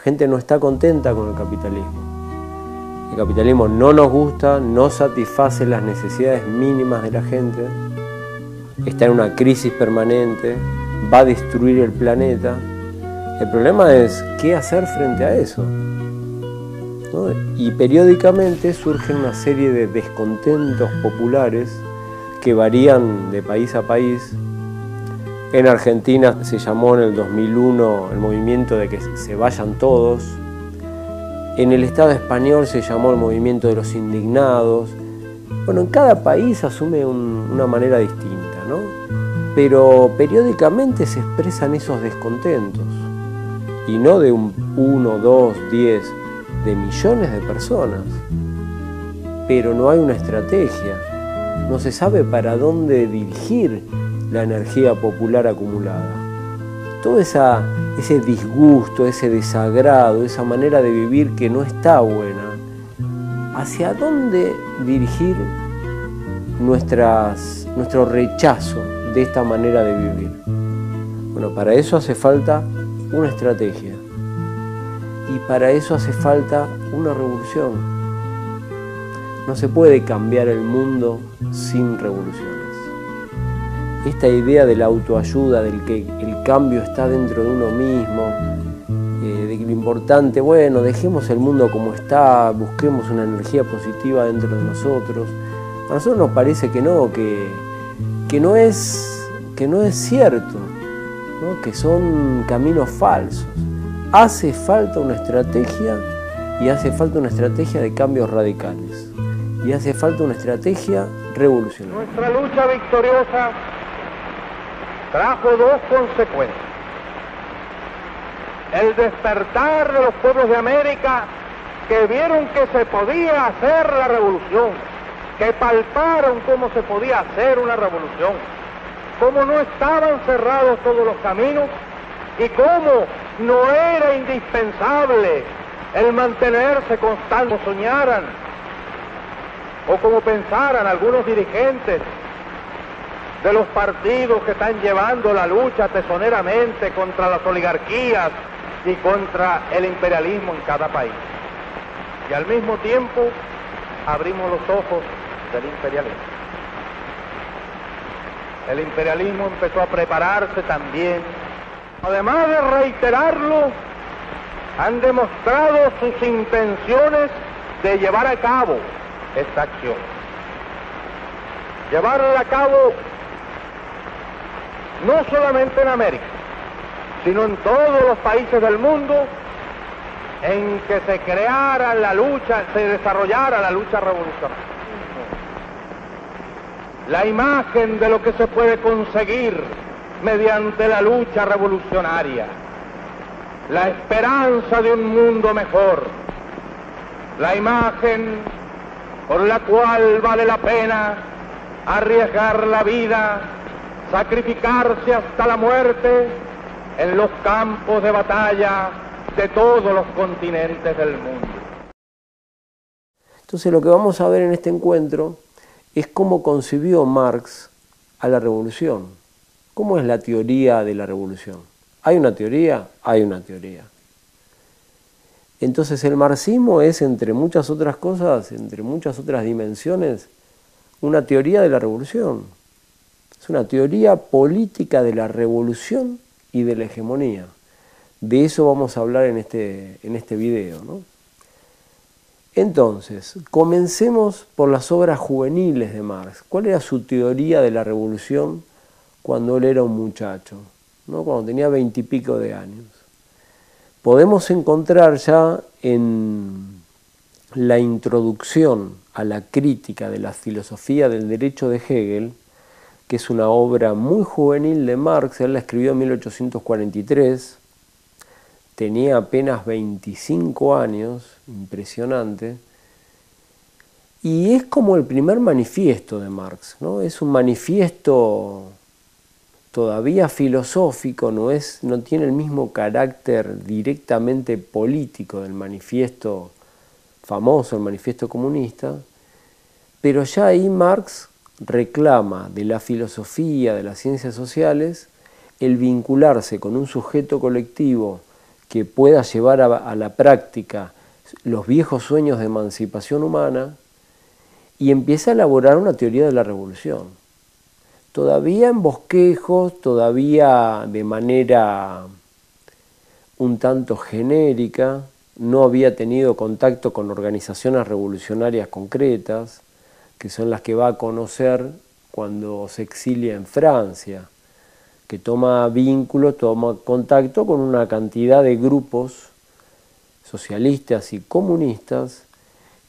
gente no está contenta con el capitalismo. El capitalismo no nos gusta, no satisface las necesidades mínimas de la gente, está en una crisis permanente, va a destruir el planeta. El problema es qué hacer frente a eso, ¿no? Y periódicamente surgen una serie de descontentos populares que varían de país a país. En Argentina se llamó en el 2001 el movimiento de que se vayan todos. En el Estado español se llamó el movimiento de los indignados. Bueno, en cada país asume una manera distinta, ¿no? Pero periódicamente se expresan esos descontentos. Y no de 1, 2, 10, de millones de personas. Pero no hay una estrategia. No se sabe para dónde dirigir la energía popular acumulada. Todo ese disgusto, ese desagrado, esa manera de vivir que no está buena, ¿hacia dónde dirigir nuestro rechazo de esta manera de vivir? Bueno, para eso hace falta una estrategia y para eso hace falta una revolución. No se puede cambiar el mundo sin revoluciones. Esta idea de la autoayuda, del que el cambio está dentro de uno mismo, de que lo importante, bueno, dejemos el mundo como está, busquemos una energía positiva dentro de nosotros. A nosotros nos parece que no es cierto, ¿no? Que son caminos falsos. Hace falta una estrategia y hace falta una estrategia de cambios radicales. Y hace falta una estrategia revolucionaria. Nuestra lucha victoriosa trajo dos consecuencias. El despertar de los pueblos de América que vieron que se podía hacer la revolución, que palparon cómo se podía hacer una revolución, cómo no estaban cerrados todos los caminos y cómo no era indispensable el mantenerse constante, como soñaran o como pensaran algunos dirigentes de los partidos que están llevando la lucha tesoneramente contra las oligarquías y contra el imperialismo en cada país. Y al mismo tiempo abrimos los ojos del imperialismo. El imperialismo empezó a prepararse también. Además de reiterarlo, han demostrado sus intenciones de llevar a cabo esta acción. Llevarla a cabo no solamente en América, sino en todos los países del mundo en que se creara la lucha, se desarrollara la lucha revolucionaria. La imagen de lo que se puede conseguir mediante la lucha revolucionaria, la esperanza de un mundo mejor, la imagen por la cual vale la pena arriesgar la vida, sacrificarse hasta la muerte en los campos de batalla de todos los continentes del mundo. Entonces lo que vamos a ver en este encuentro es cómo concibió Marx a la revolución. ¿Cómo es la teoría de la revolución? ¿Hay una teoría? Hay una teoría. Entonces el marxismo es, entre muchas otras cosas, entre muchas otras dimensiones, una teoría de la revolución. Es una teoría política de la revolución y de la hegemonía. De eso vamos a hablar en este video, ¿no? Entonces, comencemos por las obras juveniles de Marx. ¿Cuál era su teoría de la revolución cuando él era un muchacho, ¿no? Cuando tenía 20 y pico de años? Podemos encontrar ya en la introducción a la crítica de la filosofía del derecho de Hegel, que es una obra muy juvenil de Marx. Él la escribió en 1843, tenía apenas 25 años, impresionante, y es como el primer manifiesto de Marx, ¿no? Es un manifiesto todavía filosófico, no tiene el mismo carácter directamente político del manifiesto famoso, el manifiesto comunista, pero ya ahí Marx reclama de la filosofía, de las ciencias sociales, el vincularse con un sujeto colectivo que pueda llevar a la práctica los viejos sueños de emancipación humana y empieza a elaborar una teoría de la revolución. Todavía en bosquejos, todavía de manera un tanto genérica, no había tenido contacto con organizaciones revolucionarias concretas, que son las que va a conocer cuando se exilia en Francia, que toma vínculo, toma contacto con una cantidad de grupos socialistas y comunistas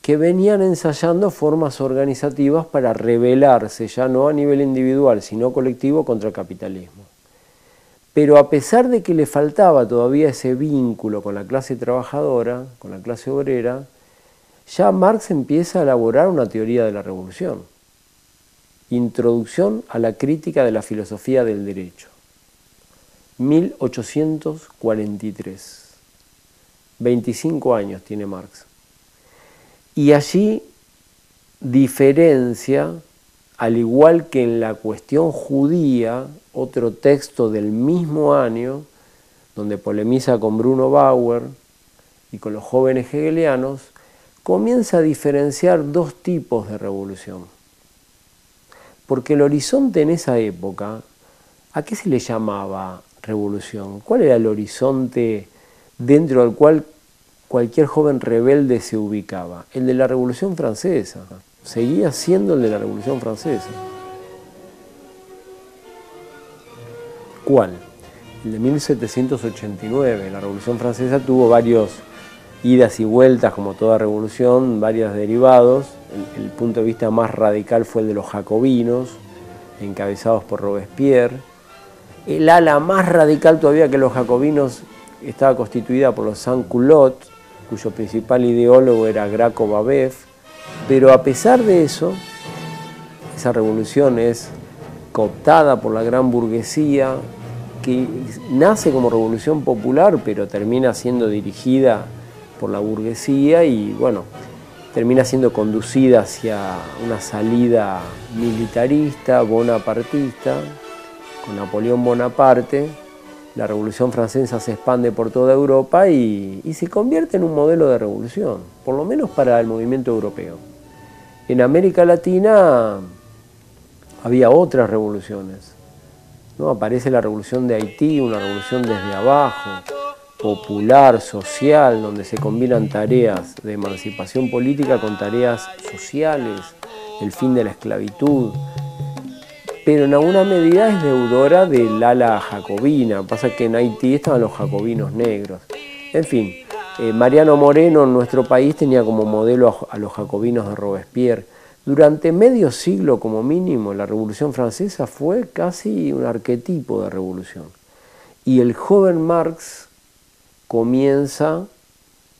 que venían ensayando formas organizativas para rebelarse, ya no a nivel individual, sino colectivo, contra el capitalismo. Pero a pesar de que le faltaba todavía ese vínculo con la clase trabajadora, con la clase obrera, ya Marx empieza a elaborar una teoría de la revolución. Introducción a la crítica de la filosofía del derecho. 1843. 25 años tiene Marx. Y allí diferencia, al igual que en la cuestión judía, otro texto del mismo año, donde polemiza con Bruno Bauer y con los jóvenes hegelianos, comienza a diferenciar dos tipos de revolución. Porque el horizonte en esa época, ¿a qué se le llamaba revolución? ¿Cuál era el horizonte dentro del cual cualquier joven rebelde se ubicaba? El de la Revolución Francesa. Seguía siendo el de la Revolución Francesa. ¿Cuál? El de 1789. La Revolución Francesa tuvo varios idas y vueltas, como toda revolución, varios derivados. El punto de vista más radical fue el de los jacobinos, encabezados por Robespierre. El ala más radical todavía que los jacobinos estaba constituida por los sans-culottes, cuyo principal ideólogo era Graco Babeuf, pero a pesar de eso, esa revolución es cooptada por la gran burguesía, que nace como revolución popular, pero termina siendo dirigida por la burguesía y, bueno, termina siendo conducida hacia una salida militarista, bonapartista, con Napoleón Bonaparte. La Revolución Francesa se expande por toda Europa y se convierte en un modelo de revolución, por lo menos para el movimiento europeo. En América Latina había otras revoluciones, ¿no? Aparece la revolución de Haití, una revolución desde abajo, popular, social, donde se combinan tareas de emancipación política con tareas sociales, el fin de la esclavitud, pero en alguna medida es deudora del ala jacobina. Pasa que en Haití estaban los jacobinos negros. En fin, Mariano Moreno en nuestro país tenía como modelo a los jacobinos de Robespierre. Durante medio siglo como mínimo la Revolución Francesa fue casi un arquetipo de revolución. Y el joven Marx comienza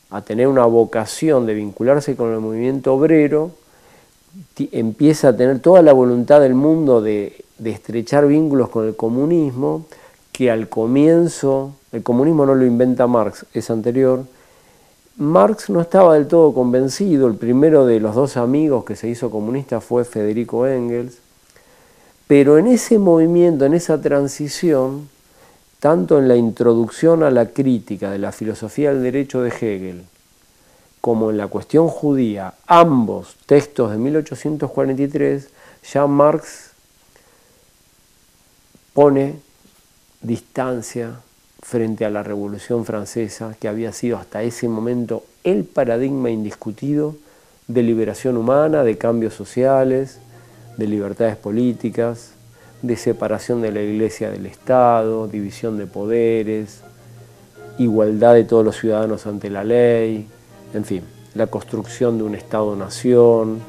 a tener una vocación de vincularse con el movimiento obrero, empieza a tener toda la voluntad del mundo de estrechar vínculos con el comunismo, que al comienzo, el comunismo no lo inventa Marx, es anterior. Marx no estaba del todo convencido. El primero de los dos amigos que se hizo comunista fue Federico Engels, pero en ese movimiento, en esa transición, tanto en la introducción a la crítica de la filosofía del derecho de Hegel, como en la cuestión judía, ambos textos de 1843, ya Marx pone distancia frente a la Revolución Francesa, que había sido hasta ese momento el paradigma indiscutido de liberación humana, de cambios sociales, de libertades políticas, de separación de la Iglesia del Estado, división de poderes, igualdad de todos los ciudadanos ante la ley, en fin, la construcción de un Estado-nación,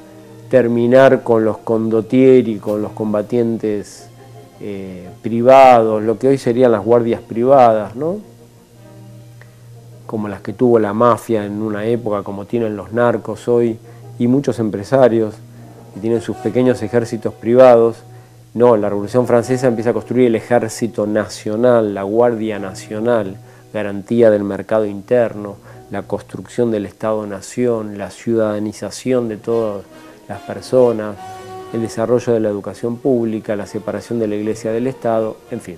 terminar con los condottieri, con los combatientes privados, lo que hoy serían las guardias privadas, ¿no? Como las que tuvo la mafia en una época, como tienen los narcos hoy, y muchos empresarios que tienen sus pequeños ejércitos privados. No, la Revolución Francesa empieza a construir el ejército nacional, la Guardia Nacional, garantía del mercado interno, la construcción del Estado-nación, la ciudadanización de todas las personas, el desarrollo de la educación pública, la separación de la Iglesia del Estado, en fin,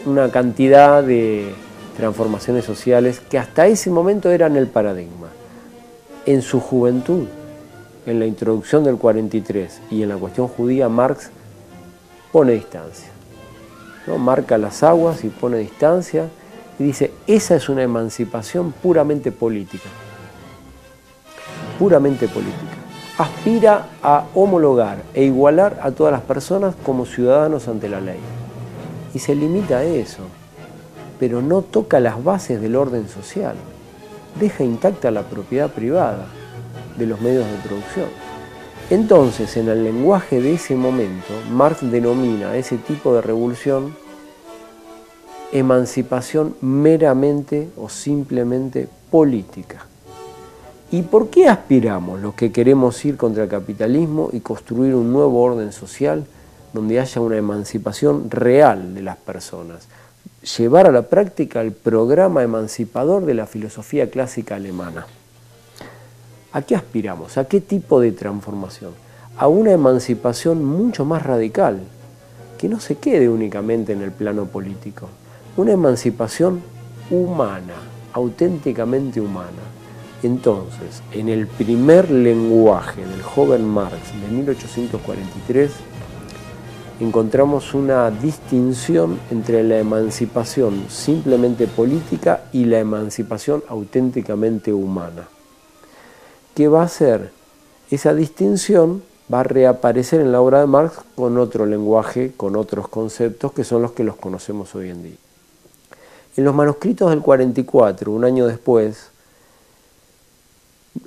una cantidad de transformaciones sociales que hasta ese momento eran el paradigma. En su juventud, en la introducción del 43 y en la cuestión judía, Marx pone distancia, ¿no? Marca las aguas y pone distancia y dice, esa es una emancipación puramente política. Puramente política. Aspira a homologar e igualar a todas las personas como ciudadanos ante la ley. Y se limita a eso, pero no toca las bases del orden social. Deja intacta la propiedad privada de los medios de producción. Entonces, en el lenguaje de ese momento, Marx denomina a ese tipo de revolución emancipación meramente o simplemente política. ¿Y por qué aspiramos los que queremos ir contra el capitalismo y construir un nuevo orden social donde haya una emancipación real de las personas? Llevar a la práctica el programa emancipador de la filosofía clásica alemana. ¿A qué aspiramos? ¿A qué tipo de transformación? A una emancipación mucho más radical, que no se quede únicamente en el plano político. Una emancipación humana, auténticamente humana. Entonces, en el primer lenguaje del joven Marx de 1843, encontramos una distinción entre la emancipación simplemente política y la emancipación auténticamente humana. ¿Qué va a hacer? Esa distinción va a reaparecer en la obra de Marx con otro lenguaje, con otros conceptos que son los que los conocemos hoy en día. En los manuscritos del 44, un año después,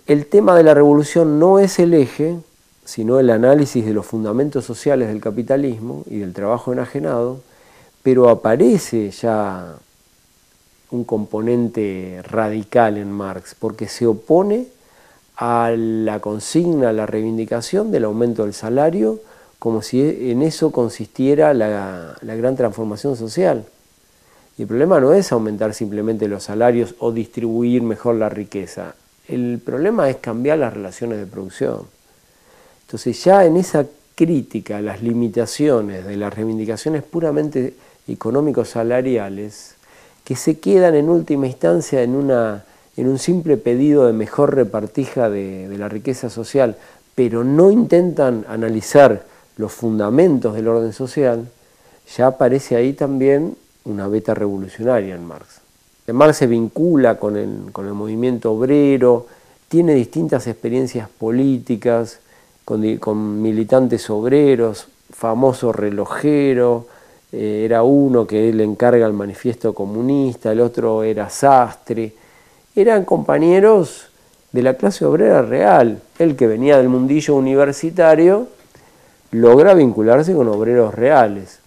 el tema de la revolución no es el eje, sino el análisis de los fundamentos sociales del capitalismo y del trabajo enajenado, pero aparece ya un componente radical en Marx, porque se opone a la consigna, a la reivindicación del aumento del salario, como si en eso consistiera la gran transformación social. Y el problema no es aumentar simplemente los salarios o distribuir mejor la riqueza. El problema es cambiar las relaciones de producción. Entonces ya en esa crítica a las limitaciones de las reivindicaciones puramente económicos salariales, que se quedan en última instancia en un simple pedido de mejor repartija de la riqueza social, pero no intentan analizar los fundamentos del orden social, ya aparece ahí también una beta revolucionaria en Marx. Marx se vincula con el movimiento obrero, tiene distintas experiencias políticas, con militantes obreros, famoso relojero, era uno que él encarga el manifiesto comunista, el otro era sastre. Eran compañeros de la clase obrera real. Él, que venía del mundillo universitario, logra vincularse con obreros reales.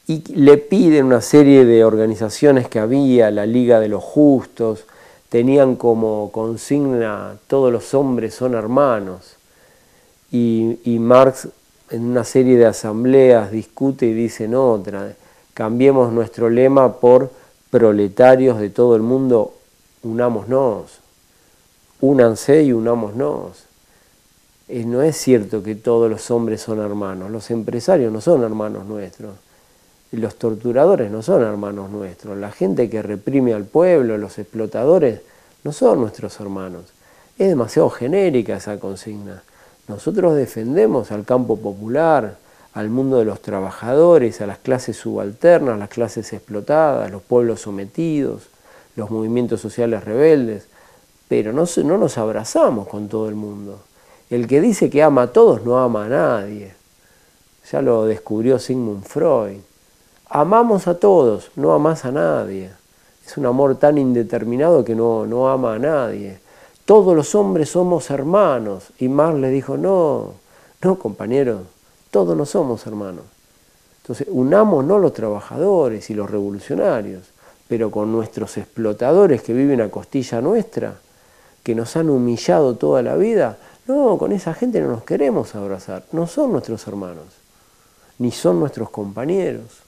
Y le piden una serie de organizaciones que había, la Liga de los Justos, tenían como consigna todos los hombres son hermanos. Y Marx en una serie de asambleas discute y dice, no, cambiemos nuestro lema por proletarios de todo el mundo, unámonos, únanse y unámonos. No es cierto que todos los hombres son hermanos, los empresarios no son hermanos nuestros, los torturadores no son hermanos nuestros, la gente que reprime al pueblo, los explotadores, no son nuestros hermanos. Es demasiado genérica esa consigna. Nosotros defendemos al campo popular, al mundo de los trabajadores, a las clases subalternas, las clases explotadas, los pueblos sometidos, los movimientos sociales rebeldes, pero no nos abrazamos con todo el mundo. El que dice que ama a todos no ama a nadie. Ya lo descubrió Sigmund Freud. Amamos a todos, no amás a nadie. Es un amor tan indeterminado que no ama a nadie. Todos los hombres somos hermanos. Y Marx le dijo, no compañeros, todos no somos hermanos. Entonces, unámonos los trabajadores y los revolucionarios, pero con nuestros explotadores que viven a costilla nuestra, que nos han humillado toda la vida, no, con esa gente no nos queremos abrazar. No son nuestros hermanos, ni son nuestros compañeros.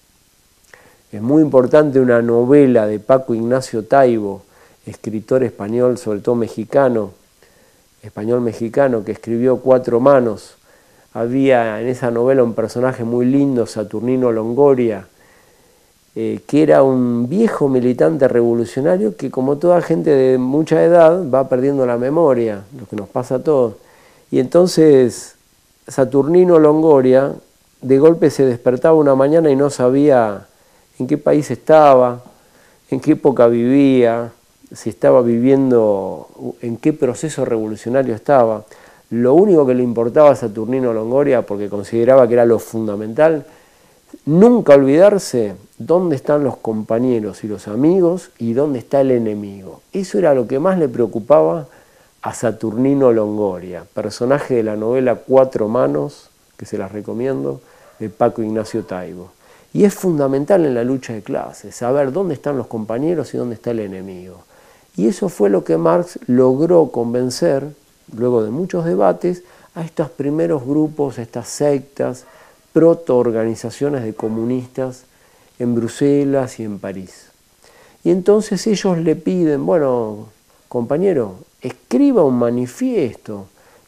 Es muy importante una novela de Paco Ignacio Taibo, escritor español, sobre todo mexicano, español-mexicano, que escribió Cuatro Manos. Había en esa novela un personaje muy lindo, Saturnino Longoria, que era un viejo militante revolucionario que, como toda gente de mucha edad, va perdiendo la memoria, lo que nos pasa a todos. Y entonces Saturnino Longoria de golpe se despertaba una mañana y no sabía en qué país estaba, en qué época vivía, si estaba viviendo, en qué proceso revolucionario estaba. Lo único que le importaba a Saturnino Longoria, porque consideraba que era lo fundamental, nunca olvidarse dónde están los compañeros y los amigos y dónde está el enemigo. Eso era lo que más le preocupaba a Saturnino Longoria, personaje de la novela Cuatro Manos, que se las recomiendo, de Paco Ignacio Taibo. Y es fundamental en la lucha de clases, saber dónde están los compañeros y dónde está el enemigo. Y eso fue lo que Marx logró convencer, luego de muchos debates, a estos primeros grupos, a estas sectas, proto-organizaciones de comunistas en Bruselas y en París. Y entonces ellos le piden, bueno, compañero, escriba un manifiesto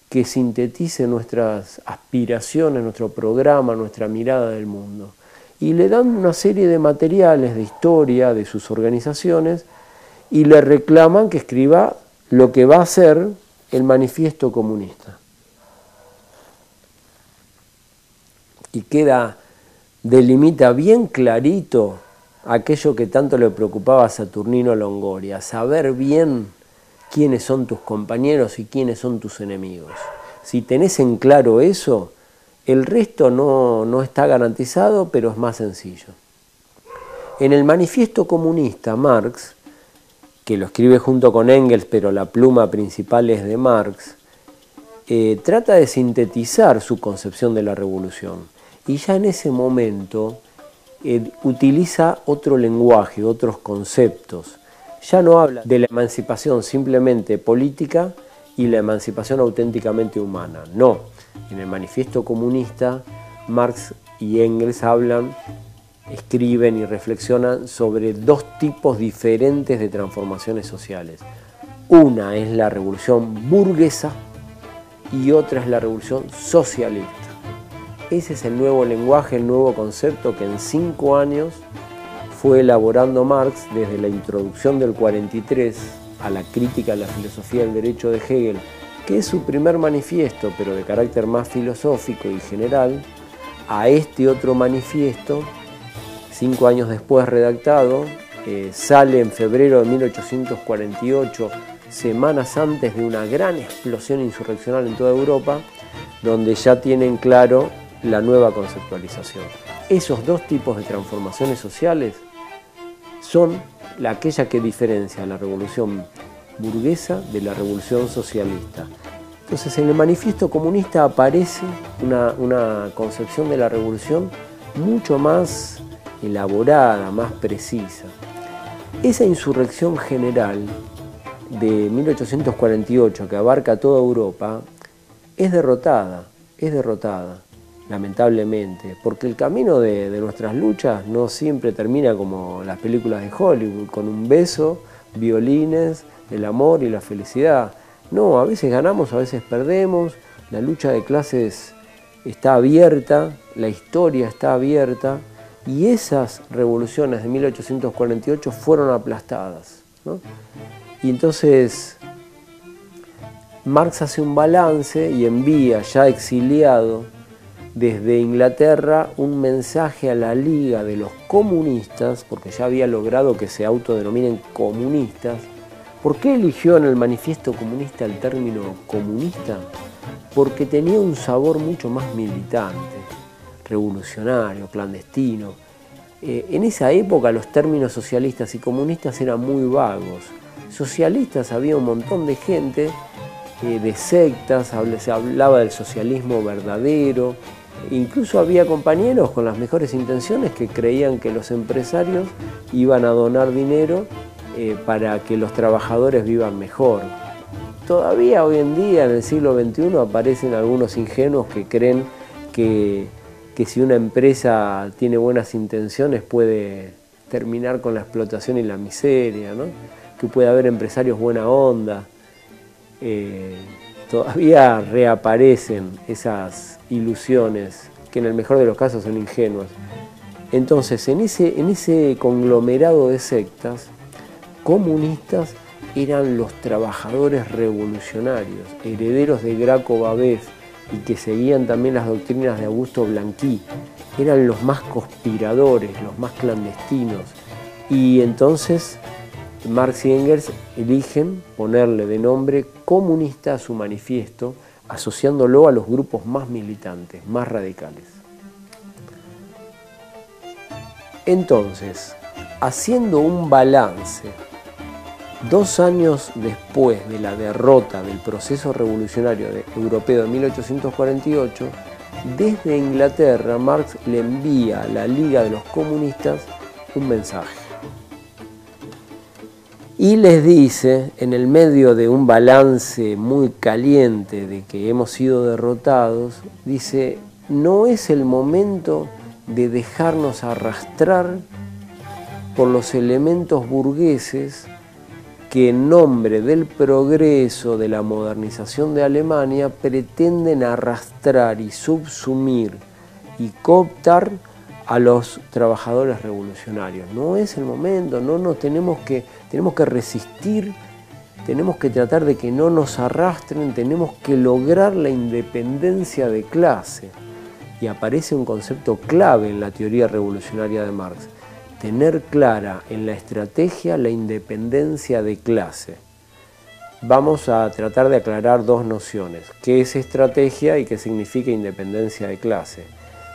que sintetice nuestras aspiraciones, nuestro programa, nuestra mirada del mundo. Y le dan una serie de materiales de historia de sus organizaciones y le reclaman que escriba lo que va a ser el manifiesto comunista. Y delimita bien clarito aquello que tanto le preocupaba a Saturnino Longoria, saber bien quiénes son tus compañeros y quiénes son tus enemigos. Si tenés en claro eso, el resto no está garantizado, pero es más sencillo. En el manifiesto comunista, Marx, que lo escribe junto con Engels, pero la pluma principal es de Marx, trata de sintetizar su concepción de la revolución. Y ya en ese momento utiliza otro lenguaje, otros conceptos. Ya no habla de la emancipación simplemente política y la emancipación auténticamente humana. No, en el manifiesto comunista Marx y Engels escriben y reflexionan sobre dos tipos diferentes de transformaciones sociales. Una es la revolución burguesa y otra es la revolución socialista. Ese es el nuevo lenguaje, el nuevo concepto que en 5 años fue elaborando Marx desde la introducción del 43 a la crítica a la filosofía del derecho de Hegel, que es su primer manifiesto, pero de carácter más filosófico y general, a este otro manifiesto, 5 años después redactado, sale en febrero de 1848, semanas antes de una gran explosión insurreccional en toda Europa, donde ya tienen claro la nueva conceptualización. Esos dos tipos de transformaciones sociales son aquella que diferencia la revolución burguesa de la revolución socialista. Entonces, en el manifiesto comunista aparece una concepción de la revolución mucho más elaborada, más precisa. Esa insurrección general de 1848 que abarca toda Europa es derrotada, lamentablemente, porque el camino de nuestras luchas no siempre termina como las películas de Hollywood, con un beso, violines, el amor y la felicidad. No, a veces ganamos, a veces perdemos, la lucha de clases está abierta, la historia está abierta, y esas revoluciones de 1848 fueron aplastadas, ¿no? Y entonces Marx hace un balance y envía, ya exiliado desde Inglaterra, un mensaje a la Liga de los Comunistas, porque ya había logrado que se autodenominen comunistas. ¿Por qué eligió en el manifiesto comunista el término comunista? Porque tenía un sabor mucho más militante, revolucionario, clandestino. En esa época los términos socialistas y comunistas eran muy vagos. Socialistas había un montón de gente, de sectas, se hablaba del socialismo verdadero. Incluso había compañeros con las mejores intenciones que creían que los empresarios iban a donar dinero para que los trabajadores vivan mejor. Todavía hoy en día, en el siglo XXI, aparecen algunos ingenuos que creen que si una empresa tiene buenas intenciones puede terminar con la explotación y la miseria, ¿no? Que puede haber empresarios buena onda. Todavía reaparecen esas ilusiones que en el mejor de los casos son ingenuas. Entonces, en ese conglomerado de sectas, comunistas eran los trabajadores revolucionarios, herederos de Graco Babev, y que seguían también las doctrinas de Augusto Blanqui. Eran los más conspiradores, los más clandestinos. Y entonces Marx y Engels eligen ponerle de nombre comunista a su manifiesto, asociándolo a los grupos más militantes, más radicales. Entonces, haciendo un balance, 2 años después de la derrota del proceso revolucionario europeo de 1848, desde Inglaterra Marx le envía a la Liga de los Comunistas un mensaje. Y les dice, en el medio de un balance muy caliente de que hemos sido derrotados, dice, no es el momento de dejarnos arrastrar por los elementos burgueses que en nombre del progreso, de la modernización de Alemania, pretenden arrastrar y subsumir y cooptar a los trabajadores revolucionarios. No es el momento, tenemos que resistir, tenemos que tratar de que no nos arrastren, tenemos que lograr la independencia de clase. Y aparece un concepto clave en la teoría revolucionaria de Marx: tener clara en la estrategia la independencia de clase. Vamos a tratar de aclarar 2 nociones: qué es estrategia y qué significa independencia de clase.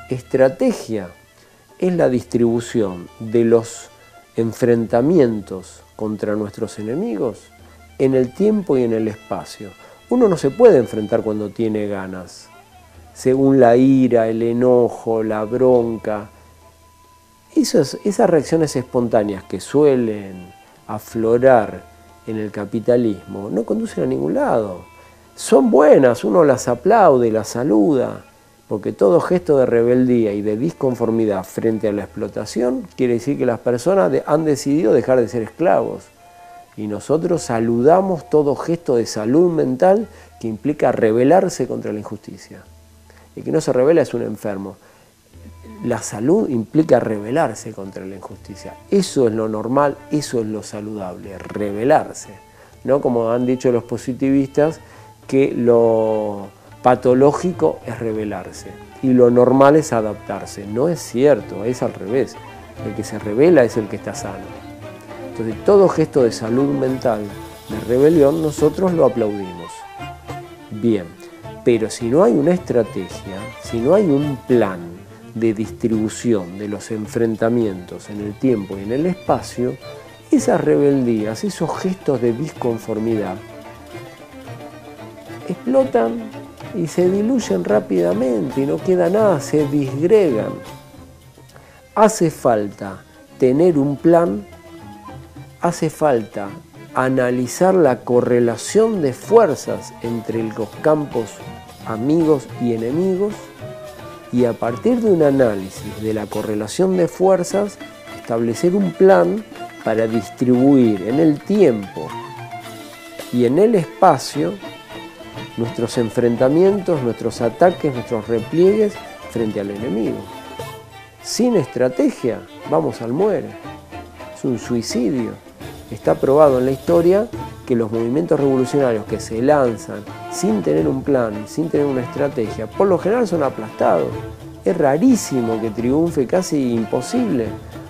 Estrategia es la distribución de los enfrentamientos contra nuestros enemigos en el tiempo y en el espacio. Uno no se puede enfrentar cuando tiene ganas, según la ira, el enojo, la bronca. Esas reacciones espontáneas que suelen aflorar en el capitalismo no conducen a ningún lado. Son buenas, uno las aplaude, las saluda, porque todo gesto de rebeldía y de disconformidad frente a la explotación quiere decir que las personas han decidido dejar de ser esclavos. Y nosotros saludamos todo gesto de salud mental que implica rebelarse contra la injusticia. El que no se rebela es un enfermo. La salud implica rebelarse contra la injusticia. Eso es lo normal, eso es lo saludable, rebelarse. ¿No? Como han dicho los positivistas, que lo patológico es rebelarse y lo normal es adaptarse. No es cierto, es al revés. El que se rebela es el que está sano. Entonces, todo gesto de salud mental, de rebelión, nosotros lo aplaudimos. Bien, pero si no hay una estrategia, si no hay un plan de distribución de los enfrentamientos en el tiempo y en el espacio, esas rebeldías, esos gestos de disconformidad, explotan y se diluyen rápidamente y no queda nada, se disgregan. Hace falta tener un plan, hace falta analizar la correlación de fuerzas entre los campos amigos y enemigos, y a partir de un análisis de la correlación de fuerzas, establecer un plan para distribuir en el tiempo y en el espacio nuestros enfrentamientos, nuestros ataques, nuestros repliegues frente al enemigo. Sin estrategia, vamos al muere. Es un suicidio. Está probado en la historia que los movimientos revolucionarios que se lanzan sin tener un plan, sin tener una estrategia, por lo general son aplastados. Es rarísimo que triunfe, casi imposible,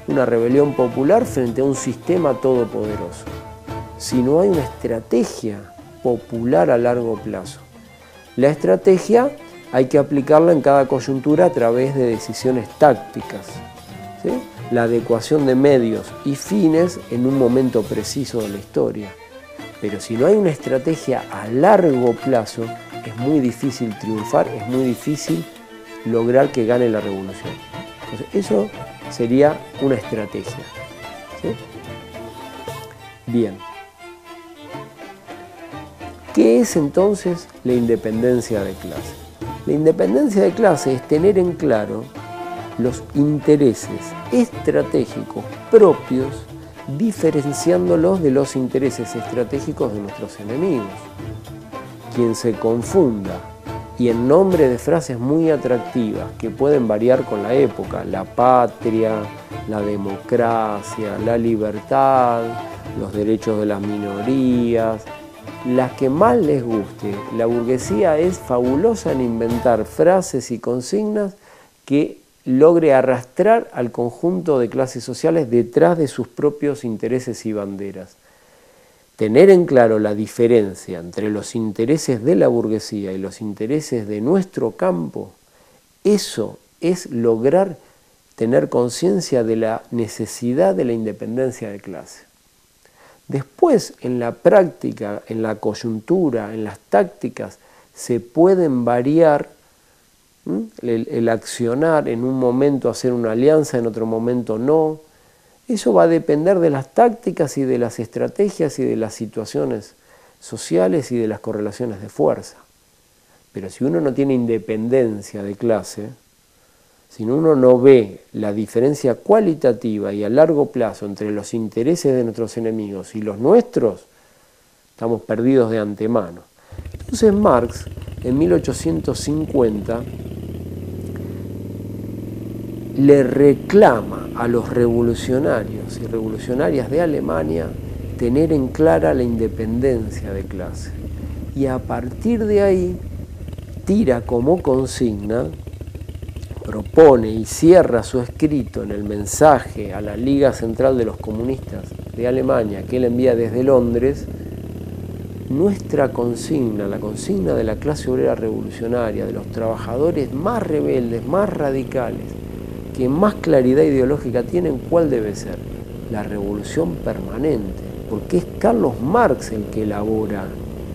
una rebelión popular frente a un sistema todopoderoso. Si no hay una estrategia popular a largo plazo. La estrategia hay que aplicarla en cada coyuntura a través de decisiones tácticas, ¿sí? La adecuación de medios y fines en un momento preciso de la historia. Pero si no hay una estrategia a largo plazo, es muy difícil triunfar, es muy difícil lograr que gane la revolución. Entonces, eso sería una estrategia, ¿sí? Bien. ¿Qué es entonces la independencia de clase? La independencia de clase es tener en claro los intereses estratégicos propios, diferenciándolos de los intereses estratégicos de nuestros enemigos. Quien se confunda y en nombre de frases muy atractivas que pueden variar con la época, la patria, la democracia, la libertad, los derechos de las minorías, las que más les guste. La burguesía es fabulosa en inventar frases y consignas que logre arrastrar al conjunto de clases sociales detrás de sus propios intereses y banderas. Tener en claro la diferencia entre los intereses de la burguesía y los intereses de nuestro campo, eso es lograr tener conciencia de la necesidad de la independencia de clase. Después, en la práctica, en la coyuntura, en las tácticas, se pueden variar el accionar, en un momento hacer una alianza, en otro momento no. Eso va a depender de las tácticas y de las estrategias y de las situaciones sociales y de las correlaciones de fuerza. Pero si uno no tiene independencia de clase, si uno no ve la diferencia cualitativa y a largo plazo entre los intereses de nuestros enemigos y los nuestros, estamos perdidos de antemano. Entonces Marx, en 1850, le reclama a los revolucionarios y revolucionarias de Alemania tener en clara la independencia de clase. Y a partir de ahí tira como consigna, propone y cierra su escrito en el mensaje a la Liga Central de los Comunistas de Alemania que él envía desde Londres, nuestra consigna, la consigna de la clase obrera revolucionaria, de los trabajadores más rebeldes, más radicales, que más claridad ideológica tienen, ¿cuál debe ser? La revolución permanente, porque es Carlos Marx el que elabora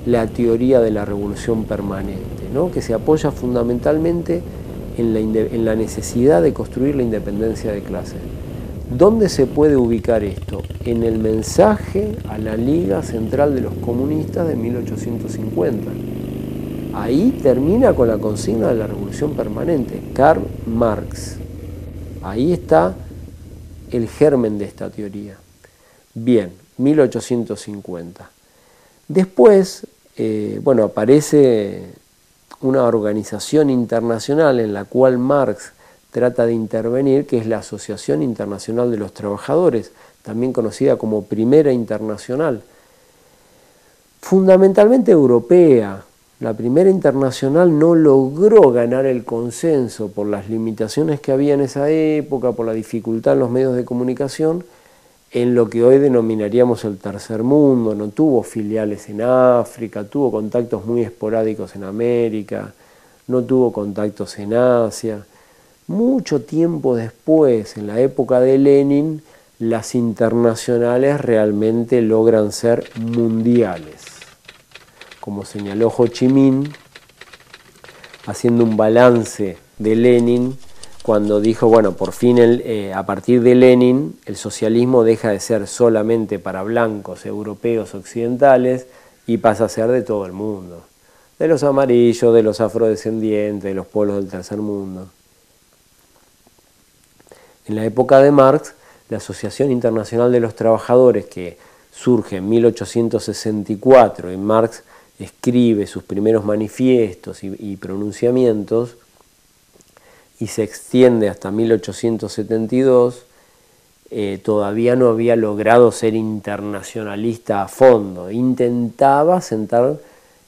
la teoría de la revolución permanente, ¿no? Que se apoya fundamentalmente en la necesidad de construir la independencia de clase. ¿Dónde se puede ubicar esto? En el mensaje a la Liga Central de los Comunistas de 1850. Ahí termina con la consigna de la revolución permanente, Karl Marx. Ahí está el germen de esta teoría. Bien, 1850. Después, aparece una organización internacional en la cual Marx trata de intervenir, que es la Asociación Internacional de los Trabajadores, también conocida como Primera Internacional, fundamentalmente europea. La Primera Internacional no logró ganar el consenso por las limitaciones que había en esa época, por la dificultad en los medios de comunicación, en lo que hoy denominaríamos el tercer mundo. No tuvo filiales en África, tuvo contactos muy esporádicos en América, no tuvo contactos en Asia. Mucho tiempo después, en la época de Lenin, las internacionales realmente logran ser mundiales. Como señaló Ho Chi Minh, haciendo un balance de Lenin, cuando dijo, por fin a partir de Lenin, el socialismo deja de ser solamente para blancos, europeos, occidentales, y pasa a ser de todo el mundo. De los amarillos, de los afrodescendientes, de los pueblos del tercer mundo. En la época de Marx, la Asociación Internacional de los Trabajadores, que surge en 1864, y Marx escribe sus primeros manifiestos y pronunciamientos, y se extiende hasta 1872, todavía no había logrado ser internacionalista a fondo. Intentaba sentar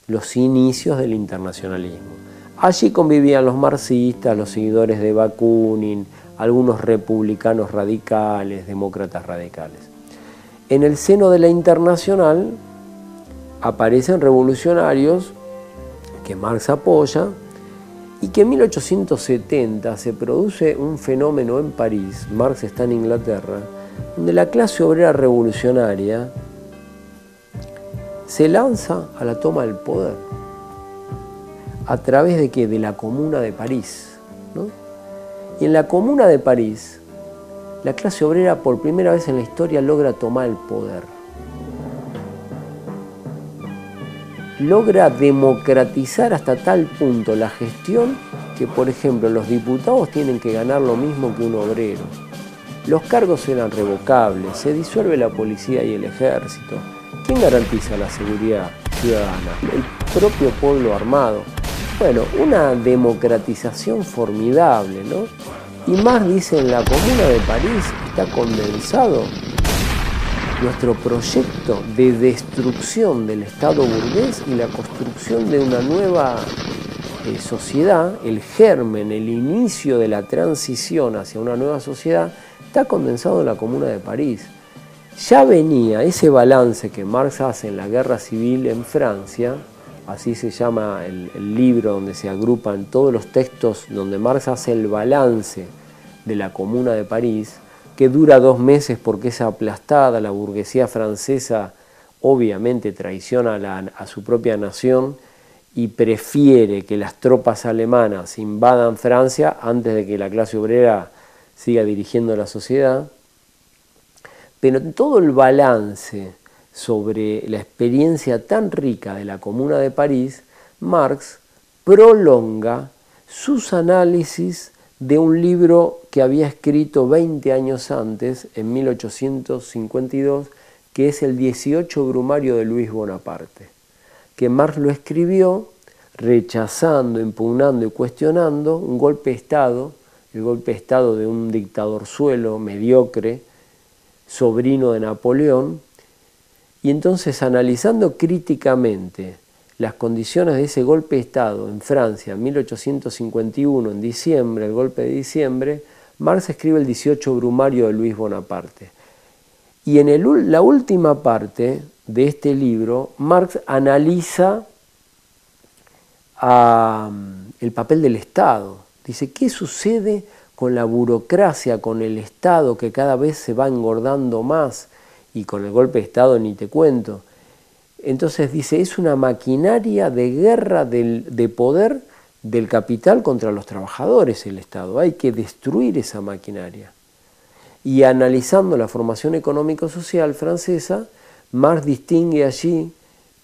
los inicios del internacionalismo. Allí convivían los marxistas, los seguidores de Bakunin, algunos republicanos radicales, demócratas radicales. En el seno de la Internacional aparecen revolucionarios que Marx apoya y que en 1870 se produce un fenómeno en París, Marx está en Inglaterra, donde la clase obrera revolucionaria se lanza a la toma del poder. ¿A través de qué? De la Comuna de París, ¿no? Y en la Comuna de París, la clase obrera por primera vez en la historia logra tomar el poder. Logra democratizar hasta tal punto la gestión que, por ejemplo, los diputados tienen que ganar lo mismo que un obrero. Los cargos eran revocables, se disuelve la policía y el ejército. ¿Quién garantiza la seguridad ciudadana? El propio pueblo armado. Bueno, una democratización formidable, ¿no? Y Marx dice, en la Comuna de París está condensado nuestro proyecto de destrucción del Estado burgués y la construcción de una nueva sociedad, el germen, el inicio de la transición hacia una nueva sociedad, está condensado en la Comuna de París. Ya venía ese balance que Marx hace en la Guerra Civil en Francia, así se llama el libro donde se agrupan todos los textos donde Marx hace el balance de la Comuna de París, que dura 2 meses porque es aplastada, la burguesía francesa obviamente traiciona a su propia nación y prefiere que las tropas alemanas invadan Francia antes de que la clase obrera siga dirigiendo la sociedad. Pero todo el balance sobre la experiencia tan rica de la Comuna de París, Marx prolonga sus análisis de un libro que había escrito 20 años antes, en 1852, que es el 18 Brumario de Luis Bonaparte, que Marx lo escribió rechazando, impugnando y cuestionando un golpe de Estado, el golpe de Estado de un dictadorzuelo mediocre, sobrino de Napoleón, y entonces analizando críticamente las condiciones de ese golpe de Estado en Francia en 1851, en diciembre, el golpe de diciembre, Marx escribe el 18 Brumario de Luis Bonaparte. Y en la última parte de este libro, Marx analiza el papel del Estado. Dice, ¿qué sucede con la burocracia, con el Estado que cada vez se va engordando más? Y con el golpe de Estado ni te cuento. Entonces dice, es una maquinaria de guerra de poder del capital contra los trabajadores el Estado. Hay que destruir esa maquinaria. Y analizando la formación económico-social francesa, Marx distingue allí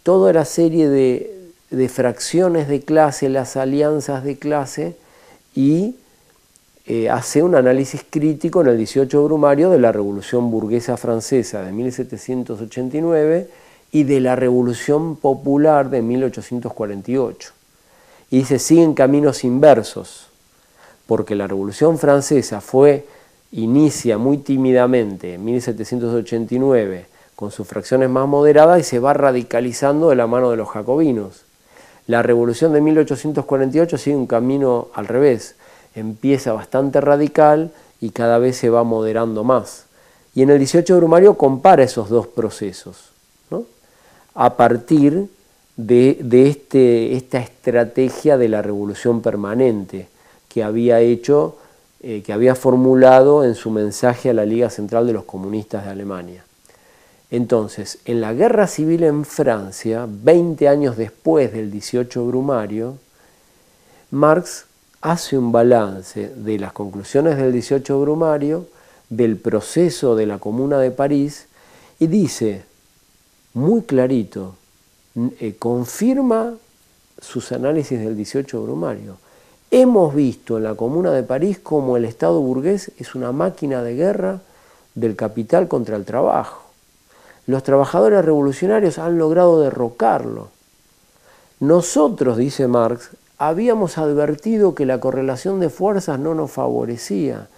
toda la serie de fracciones de clase, las alianzas de clase, y hace un análisis crítico en el 18 Brumario de la Revolución Burguesa Francesa de 1789 y de la Revolución Popular de 1848. Y dice, siguen caminos inversos, porque la Revolución Francesa inicia muy tímidamente en 1789 con sus fracciones más moderadas y se va radicalizando de la mano de los jacobinos. La Revolución de 1848 sigue un camino al revés, empieza bastante radical y cada vez se va moderando más. Y en el 18 Brumario compara esos dos procesos, ¿no? A partir de esta estrategia de la revolución permanente que había hecho, que había formulado en su mensaje a la Liga Central de los Comunistas de Alemania. Entonces, en la Guerra Civil en Francia, 20 años después del 18 Brumario, Marx hace un balance de las conclusiones del 18 Brumario, del proceso de la Comuna de París, y dice, muy clarito, confirma sus análisis del 18 Brumario. Hemos visto en la Comuna de París cómo el Estado burgués es una máquina de guerra del capital contra el trabajo. Los trabajadores revolucionarios han logrado derrocarlo. Nosotros, dice Marx, habíamos advertido que la correlación de fuerzas no nos favorecía,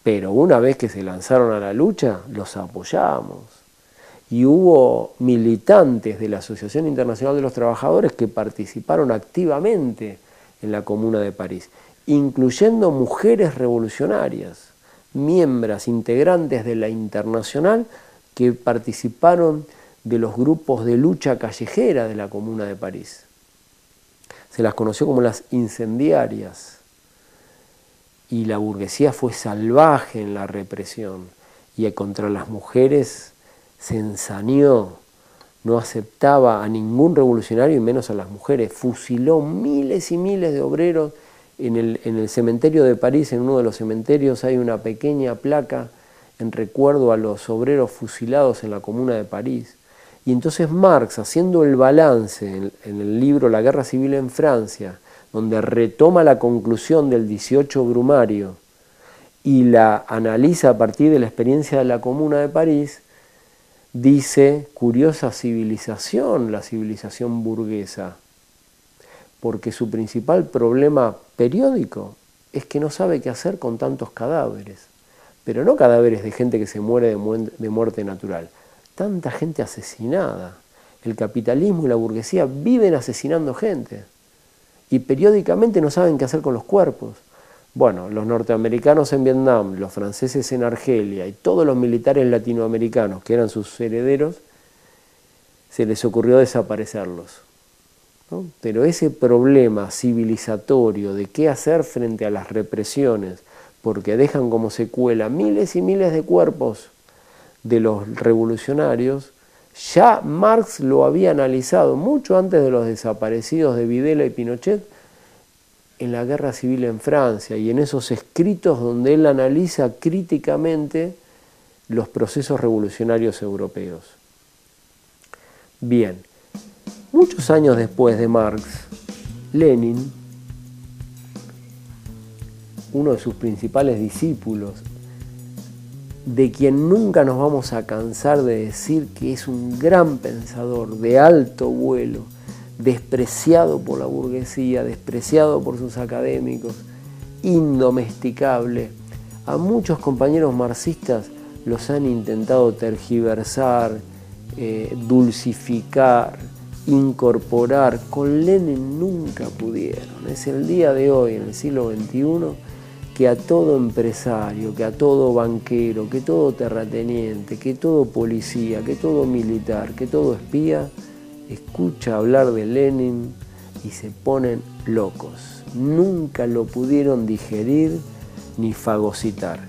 pero una vez que se lanzaron a la lucha, los apoyamos. Y hubo militantes de la Asociación Internacional de los Trabajadores que participaron activamente en la Comuna de París, incluyendo mujeres revolucionarias, miembros integrantes de la Internacional que participaron de los grupos de lucha callejera de la Comuna de París. Se las conoció como las incendiarias. Y la burguesía fue salvaje en la represión y contra las mujeres se ensañó, no aceptaba a ningún revolucionario y menos a las mujeres, fusiló miles y miles de obreros en el cementerio de París. En uno de los cementerios hay una pequeña placa en recuerdo a los obreros fusilados en la Comuna de París. Y entonces Marx, haciendo el balance en el libro La Guerra Civil en Francia, donde retoma la conclusión del 18 Brumario y la analiza a partir de la experiencia de la Comuna de París, dice, curiosa civilización, la civilización burguesa. porque su principal problema periódico es que no sabe qué hacer con tantos cadáveres, pero no cadáveres de gente que se muere de muerte natural, tanta gente asesinada. El capitalismo y la burguesía viven asesinando gente y periódicamente no saben qué hacer con los cuerpos. Bueno, los norteamericanos en Vietnam, los franceses en Argelia y todos los militares latinoamericanos que eran sus herederos, se les ocurrió desaparecerlos, ¿no? Pero ese problema civilizatorio de qué hacer frente a las represiones, porque dejan como secuela miles y miles de cuerpos de los revolucionarios, ya Marx lo había analizado mucho antes de los desaparecidos de Videla y Pinochet en la Guerra Civil en Francia y en esos escritos donde él analiza críticamente los procesos revolucionarios europeos. Bien, muchos años después de Marx, Lenin, uno de sus principales discípulos, de quien nunca nos vamos a cansar de decir que es un gran pensador de alto vuelo, despreciado por la burguesía, despreciado por sus académicos, indomesticable. A muchos compañeros marxistas los han intentado tergiversar, dulcificar, incorporar. Con Lenin nunca pudieron. Es el día de hoy, en el siglo XXI, que a todo empresario, que a todo banquero, que todo terrateniente, que todo policía, que todo militar, que todo espía, escucha hablar de Lenin y se ponen locos. Nunca lo pudieron digerir ni fagocitar.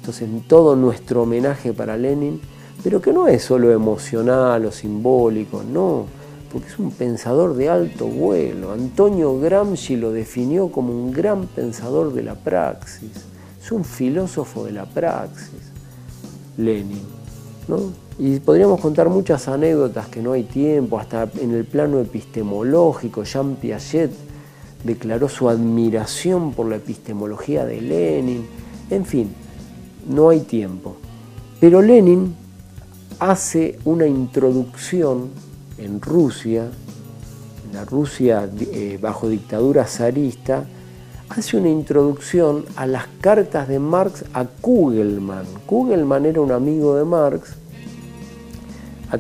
Entonces, todo nuestro homenaje para Lenin, pero que no es solo emocional o simbólico, no, porque es un pensador de alto vuelo. Antonio Gramsci lo definió como un gran pensador de la praxis, es un filósofo de la praxis, Lenin, ¿no? Y podríamos contar muchas anécdotas que no hay tiempo, hasta en el plano epistemológico. Jean Piaget declaró su admiración por la epistemología de Lenin, en fin, no hay tiempo. Pero Lenin hace una introducción en Rusia, en la Rusia bajo dictadura zarista, hace una introducción a las cartas de Marx a Kugelmann. Kugelmann era un amigo de Marx,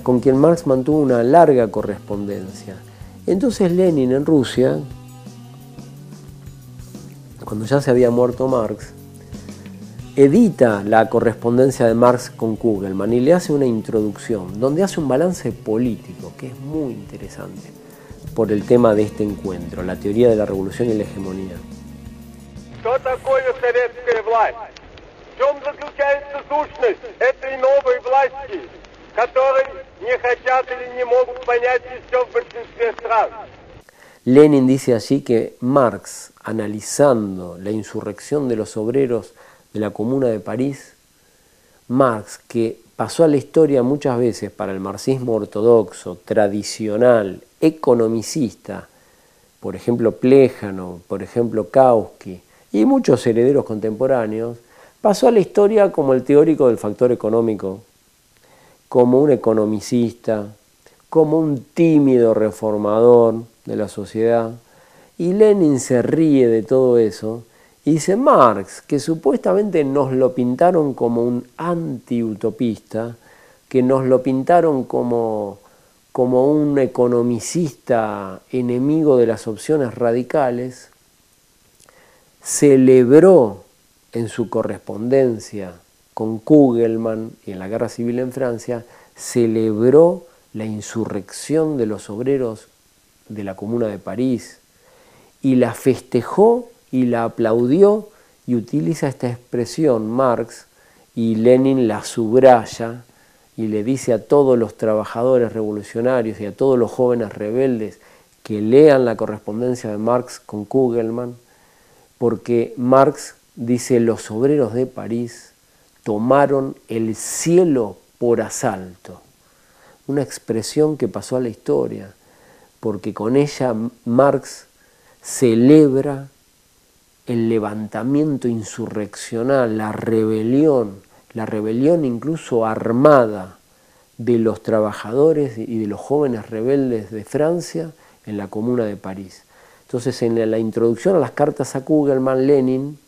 con quien Marx mantuvo una larga correspondencia. Entonces Lenin en Rusia, cuando ya se había muerto Marx, edita la correspondencia de Marx con Kugelmann y le hace una introducción donde hace un balance político que es muy interesante por el tema de este encuentro, la teoría de la revolución y la hegemonía. Что такое советская власть? В чем заключается сущность этой новой власти, которой не хотят или не могут понять еще в большинстве стран? Lenin dice allí que Marx, analizando la insurrección de los obreros de la Comuna de París, Marx, que pasó a la historia muchas veces para el marxismo ortodoxo, tradicional, economicista, por ejemplo Plejano, por ejemplo Kautsky y muchos herederos contemporáneos, pasó a la historia como el teórico del factor económico, como un economicista, como un tímido reformador de la sociedad. Y Lenin se ríe de todo eso y dice: Marx, que supuestamente nos lo pintaron como un antiutopista, que nos lo pintaron como un economicista enemigo de las opciones radicales, celebró en su correspondencia con Kugelmann y en la Guerra Civil en Francia, celebró la insurrección de los obreros de la Comuna de París y la festejó y la aplaudió, y utiliza esta expresión Marx, y Lenin la subraya y le dice a todos los trabajadores revolucionarios y a todos los jóvenes rebeldes que lean la correspondencia de Marx con Kugelmann, porque Marx dice: los obreros de París tomaron el cielo por asalto. Una expresión que pasó a la historia, porque con ella Marx celebra el levantamiento insurreccional, la rebelión incluso armada de los trabajadores y de los jóvenes rebeldes de Francia en la Comuna de París. Entonces, en la introducción a las cartas a Kugelmann, Lenin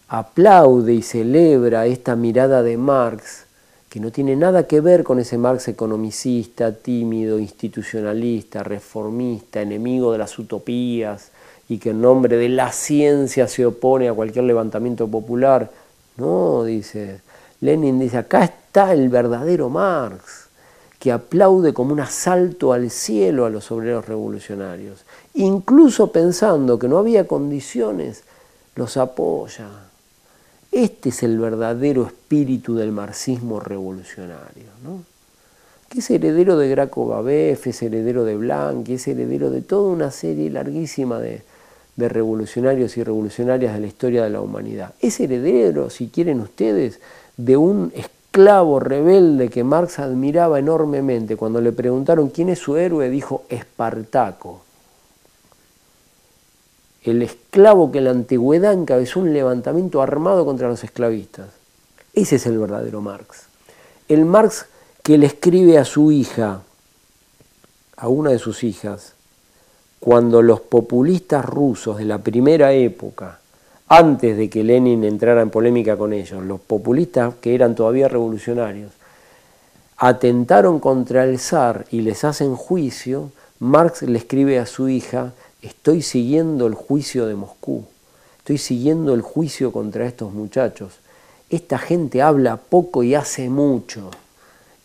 aplaude y celebra esta mirada de Marx, que no tiene nada que ver con ese Marx economicista, tímido, institucionalista, reformista, enemigo de las utopías, y que en nombre de la ciencia se opone a cualquier levantamiento popular. No, dice, Lenin dice, acá está el verdadero Marx, que aplaude como un asalto al cielo a los obreros revolucionarios. Incluso pensando que no había condiciones, los apoya. Este es el verdadero espíritu del marxismo revolucionario, ¿no? Que es heredero de Graco Babev, es heredero de Blanqui, es heredero de toda una serie larguísima de revolucionarios y revolucionarias de la historia de la humanidad. Es heredero, si quieren ustedes, de un esclavo rebelde que Marx admiraba enormemente. Cuando le preguntaron quién es su héroe, dijo Espartaco. El esclavo que en la antigüedad encabezó un levantamiento armado contra los esclavistas. Ese es el verdadero Marx. El Marx que le escribe a su hija, a una de sus hijas, cuando los populistas rusos de la primera época, antes de que Lenin entrara en polémica con ellos, los populistas que eran todavía revolucionarios, atentaron contra el zar y les hacen juicio, Marx le escribe a su hija, estoy siguiendo el juicio de Moscú, estoy siguiendo el juicio contra estos muchachos. Esta gente habla poco y hace mucho.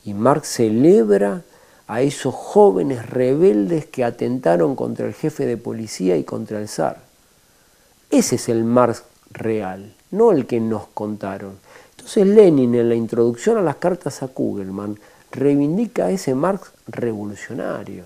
Y Marx celebra a esos jóvenes rebeldes que atentaron contra el jefe de policía y contra el zar. Ese es el Marx real, no el que nos contaron. Entonces Lenin, en la introducción a las cartas a Kugelmann, reivindica a ese Marx revolucionario,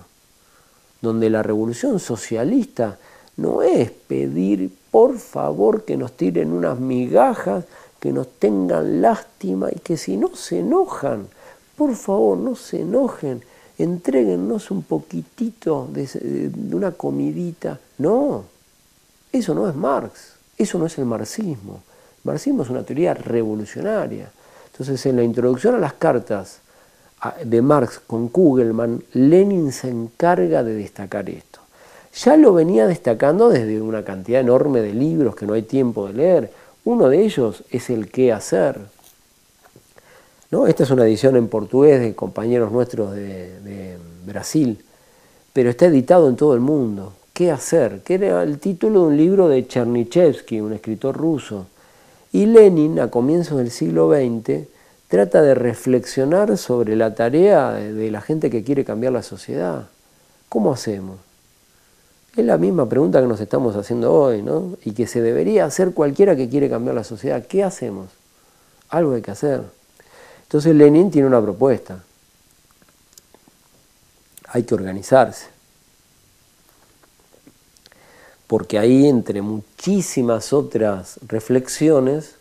donde la revolución socialista no es pedir, por favor, que nos tiren unas migajas, que nos tengan lástima y que si no se enojan, por favor, no se enojen, entréguennos un poquitito de una comidita. No, eso no es Marx, eso no es el marxismo. El marxismo es una teoría revolucionaria. Entonces, en la introducción a las cartas de Marx con Kugelmann, Lenin se encarga de destacar esto. Ya lo venía destacando desde una cantidad enorme de libros que no hay tiempo de leer. Uno de ellos es el ¿Qué hacer? ¿No? Esta es una edición en portugués de compañeros nuestros de Brasil, pero está editado en todo el mundo. ¿Qué hacer? Que era el título de un libro de Chernyshevsky, un escritor ruso. Y Lenin, a comienzos del siglo XX, trata de reflexionar sobre la tarea de la gente que quiere cambiar la sociedad. ¿Cómo hacemos? Es la misma pregunta que nos estamos haciendo hoy, ¿no? Y que se debería hacer cualquiera que quiere cambiar la sociedad. ¿Qué hacemos? Algo hay que hacer. Entonces Lenin tiene una propuesta. Hay que organizarse. Porque ahí, entre muchísimas otras reflexiones,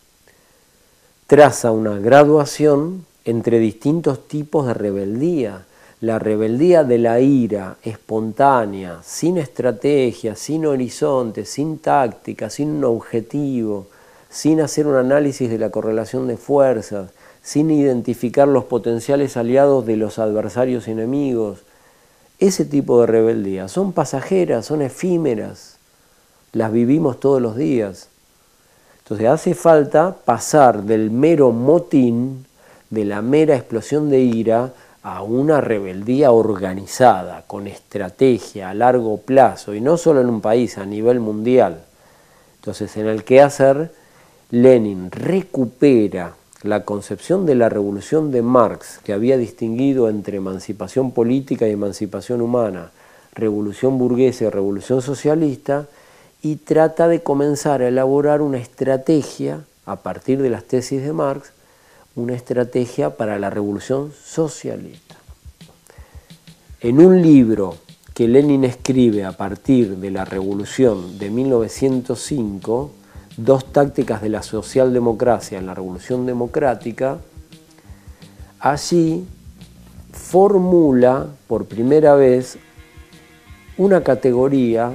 traza una graduación entre distintos tipos de rebeldía. La rebeldía de la ira, espontánea, sin estrategia, sin horizonte, sin táctica, sin un objetivo, sin hacer un análisis de la correlación de fuerzas, sin identificar los potenciales aliados de los adversarios enemigos. Ese tipo de rebeldía son pasajeras, son efímeras, las vivimos todos los días. Entonces hace falta pasar del mero motín, de la mera explosión de ira, a una rebeldía organizada, con estrategia a largo plazo, y no solo en un país, a nivel mundial. Entonces, en el ¿Qué hacer?, Lenin recupera la concepción de la revolución de Marx, que había distinguido entre emancipación política y emancipación humana, revolución burguesa y revolución socialista, y trata de comenzar a elaborar una estrategia, a partir de las tesis de Marx, una estrategia para la revolución socialista. En un libro que Lenin escribe a partir de la revolución de 1905, Dos tácticas de la socialdemocracia en la revolución democrática, allí formula por primera vez una categoría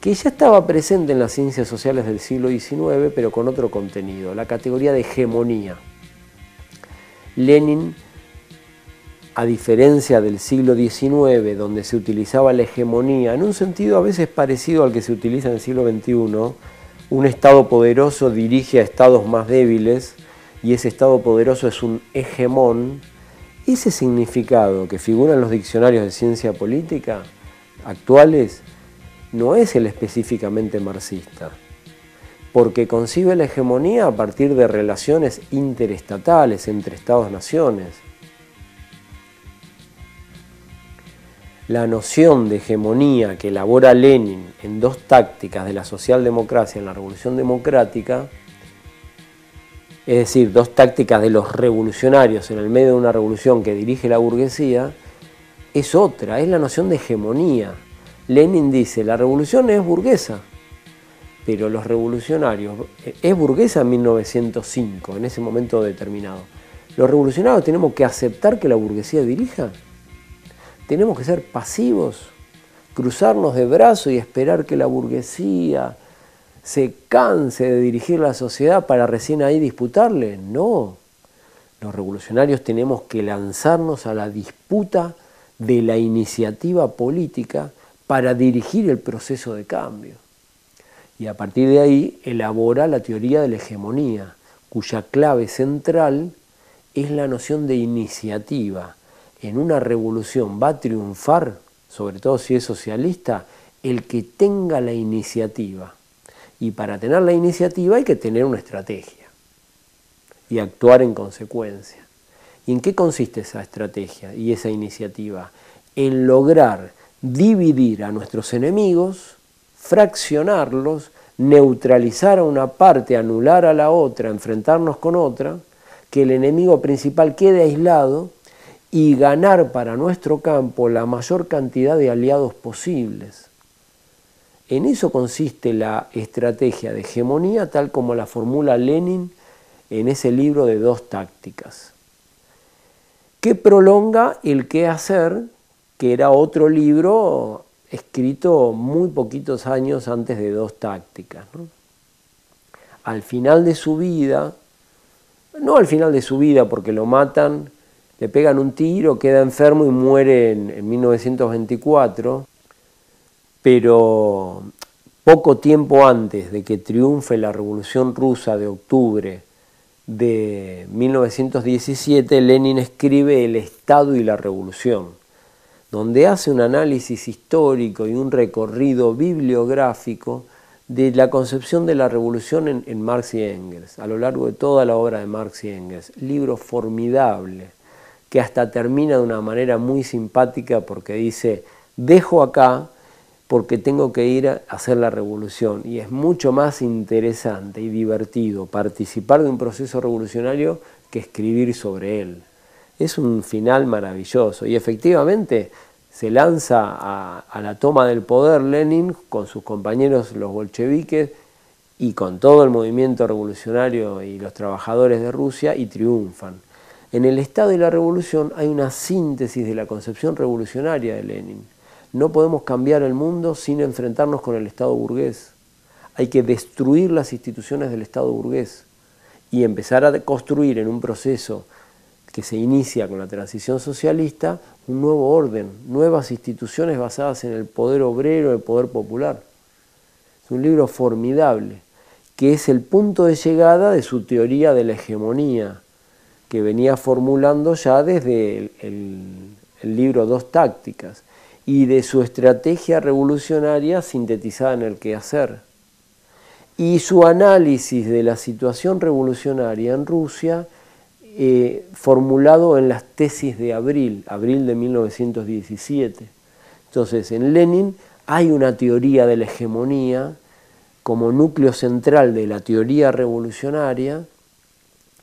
que ya estaba presente en las ciencias sociales del siglo XIX, pero con otro contenido, la categoría de hegemonía. Lenin a diferencia del siglo XIX, donde se utilizaba la hegemonía, en un sentido a veces parecido al que se utiliza en el siglo XXI, un Estado poderoso dirige a estados más débiles y ese Estado poderoso es un hegemón. Ese significado que figura en los diccionarios de ciencia política actuales no es el específicamente marxista, porque concibe la hegemonía a partir de relaciones interestatales entre Estados-naciones. La noción de hegemonía que elabora Lenin en dos tácticas de la socialdemocracia en la Revolución Democrática, es decir, dos tácticas de los revolucionarios en el medio de una revolución que dirige la burguesía, es otra, es la noción de hegemonía. Lenin dice, la revolución es burguesa, pero los revolucionarios, es burguesa en 1905, en ese momento determinado. Los revolucionarios tenemos que aceptar que la burguesía dirija. Tenemos que ser pasivos, cruzarnos de brazos y esperar que la burguesía se canse de dirigir la sociedad para recién ahí disputarle. No, los revolucionarios tenemos que lanzarnos a la disputa de la iniciativa política para dirigir el proceso de cambio. Y a partir de ahí elabora la teoría de la hegemonía, cuya clave central es la noción de iniciativa. En una revolución va a triunfar, sobre todo si es socialista, el que tenga la iniciativa. Y para tener la iniciativa hay que tener una estrategia y actuar en consecuencia. ¿Y en qué consiste esa estrategia y esa iniciativa? En lograr dividir a nuestros enemigos, fraccionarlos, neutralizar a una parte, anular a la otra, enfrentarnos con otra, que el enemigo principal quede aislado y ganar para nuestro campo la mayor cantidad de aliados posibles. En eso consiste la estrategia de hegemonía tal como la formula Lenin en ese libro de dos tácticas, que prolonga el qué hacer, que era otro libro escrito muy poquitos años antes de dos tácticas, ¿no? Al final de su vida, no al final de su vida porque lo matan, le pegan un tiro, queda enfermo y muere en 1924, pero poco tiempo antes de que triunfe la Revolución Rusa de octubre de 1917, Lenin escribe El Estado y la Revolución, donde hace un análisis histórico y un recorrido bibliográfico de la concepción de la revolución en Marx y Engels, a lo largo de toda la obra de Marx y Engels. Libro formidable, que hasta termina de una manera muy simpática porque dice, dejo acá porque tengo que ir a hacer la revolución. Y es mucho más interesante y divertido participar de un proceso revolucionario que escribir sobre él. Es un final maravilloso y efectivamente se lanza a la toma del poder Lenin con sus compañeros los bolcheviques y con todo el movimiento revolucionario y los trabajadores de Rusia y triunfan. En El Estado y la Revolución hay una síntesis de la concepción revolucionaria de Lenin. No podemos cambiar el mundo sin enfrentarnos con el Estado burgués. Hay que destruir las instituciones del Estado burgués y empezar a construir en un proceso que se inicia con la transición socialista un nuevo orden, nuevas instituciones basadas en el poder obrero, el poder popular. Es un libro formidable, que es el punto de llegada de su teoría de la hegemonía, que venía formulando ya desde el libro Dos Tácticas, y de su estrategia revolucionaria sintetizada en el quehacer. Y su análisis de la situación revolucionaria en Rusia, formulado en las tesis de abril de 1917. Entonces, en Lenin hay una teoría de la hegemonía como núcleo central de la teoría revolucionaria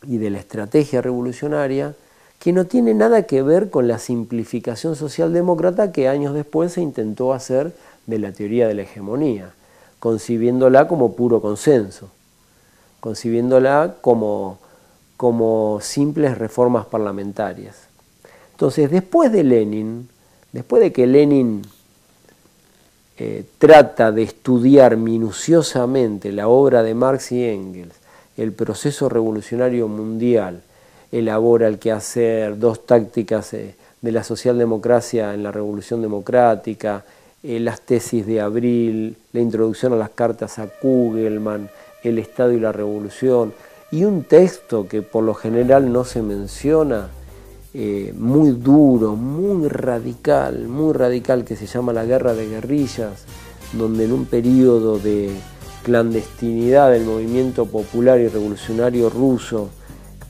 y de la estrategia revolucionaria, que no tiene nada que ver con la simplificación socialdemócrata que años después se intentó hacer de la teoría de la hegemonía, concibiéndola como puro consenso, concibiéndola como simples reformas parlamentarias. Entonces, después de que Lenin trata de estudiar minuciosamente la obra de Marx y Engels, el proceso revolucionario mundial, elabora el quehacer, dos tácticas de la socialdemocracia en la Revolución Democrática, las tesis de Abril, la introducción a las cartas a Kugelman, el Estado y la Revolución, y un texto que por lo general no se menciona, muy duro, muy radical, que se llama La Guerra de Guerrillas, donde en un periodo de clandestinidad del movimiento popular y revolucionario ruso,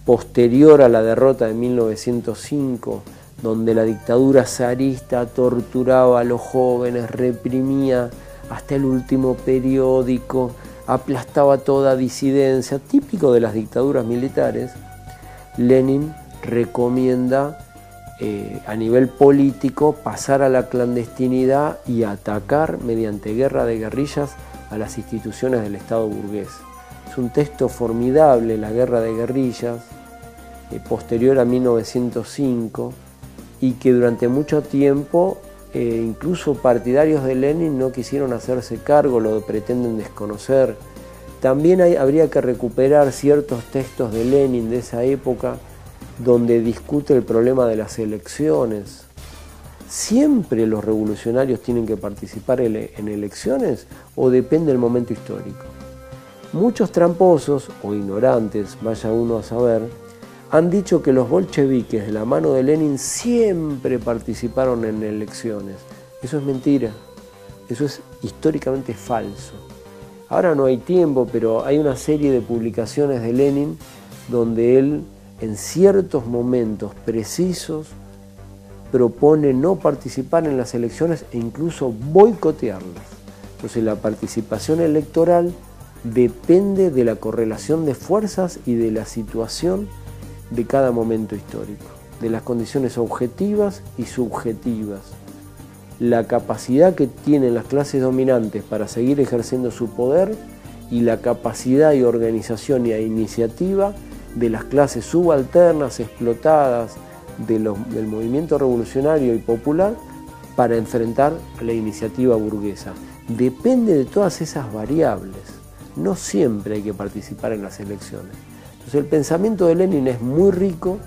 posterior a la derrota de 1905, donde la dictadura zarista torturaba a los jóvenes, reprimía hasta el último periódico, aplastaba toda disidencia, típico de las dictaduras militares, Lenin recomienda a nivel político pasar a la clandestinidad y atacar mediante guerra de guerrillas a las instituciones del Estado burgués. Es un texto formidable, La Guerra de Guerrillas, posterior a 1905, y que durante mucho tiempo incluso partidarios de Lenin no quisieron hacerse cargo, lo pretenden desconocer. También habría que recuperar ciertos textos de Lenin de esa época donde discute el problema de las elecciones. ¿Siempre los revolucionarios tienen que participar en elecciones o depende del momento histórico? Muchos tramposos o ignorantes, vaya uno a saber, han dicho que los bolcheviques de la mano de Lenin siempre participaron en elecciones. Eso es mentira, eso es históricamente falso. Ahora no hay tiempo, pero hay una serie de publicaciones de Lenin donde él en ciertos momentos precisos propone no participar en las elecciones e incluso boicotearlas. Entonces la participación electoral depende de la correlación de fuerzas y de la situación de cada momento histórico, de las condiciones objetivas y subjetivas. La capacidad que tienen las clases dominantes para seguir ejerciendo su poder y la capacidad y organización y iniciativa de las clases subalternas, explotadas del movimiento revolucionario y popular para enfrentar a la iniciativa burguesa. Depende de todas esas variables. No siempre hay que participar en las elecciones. Entonces el pensamiento de Lenin es muy rico,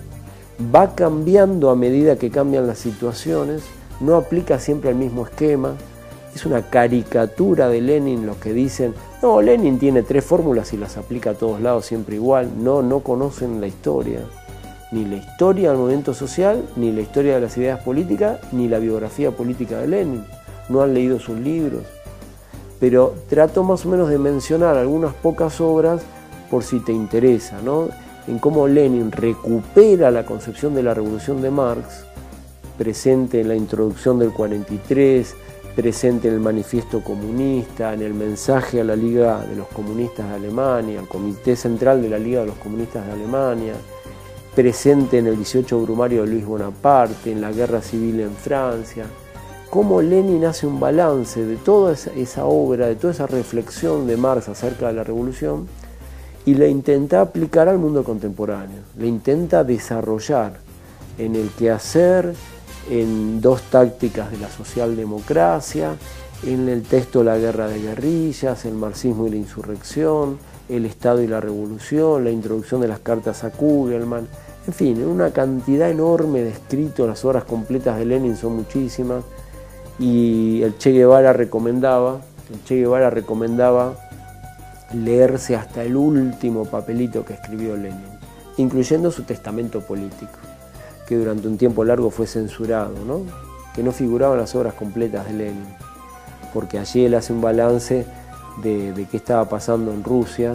va cambiando a medida que cambian las situaciones, no aplica siempre el mismo esquema. Es una caricatura de Lenin los que dicen, no, Lenin tiene 3 fórmulas y las aplica a todos lados siempre igual. No conocen la historia, ni la historia del movimiento social, ni la historia de las ideas políticas, ni la biografía política de Lenin. No han leído sus libros. Pero trato más o menos de mencionar algunas pocas obras por si te interesa, ¿no? En cómo Lenin recupera la concepción de la revolución de Marx, presente en la introducción del 43, presente en el manifiesto comunista, en el mensaje a la Liga de los Comunistas de Alemania, al Comité Central de la Liga de los Comunistas de Alemania, presente en el 18 Brumario de Luis Bonaparte, en la Guerra Civil en Francia. Cómo Lenin hace un balance de toda esa obra, de toda esa reflexión de Marx acerca de la revolución y la intenta aplicar al mundo contemporáneo, la intenta desarrollar en el quehacer, en 2 tácticas de la socialdemocracia, en el texto La Guerra de Guerrillas, el marxismo y la insurrección, el Estado y la revolución, la introducción de las cartas a Kugelman, en fin, una cantidad enorme de escritos. Las obras completas de Lenin son muchísimas y el Che Guevara recomendaba leerse hasta el último papelito que escribió Lenin, incluyendo su testamento político, que durante un tiempo largo fue censurado, ¿no? Que no figuraban las obras completas de Lenin, porque allí él hace un balance de qué estaba pasando en Rusia,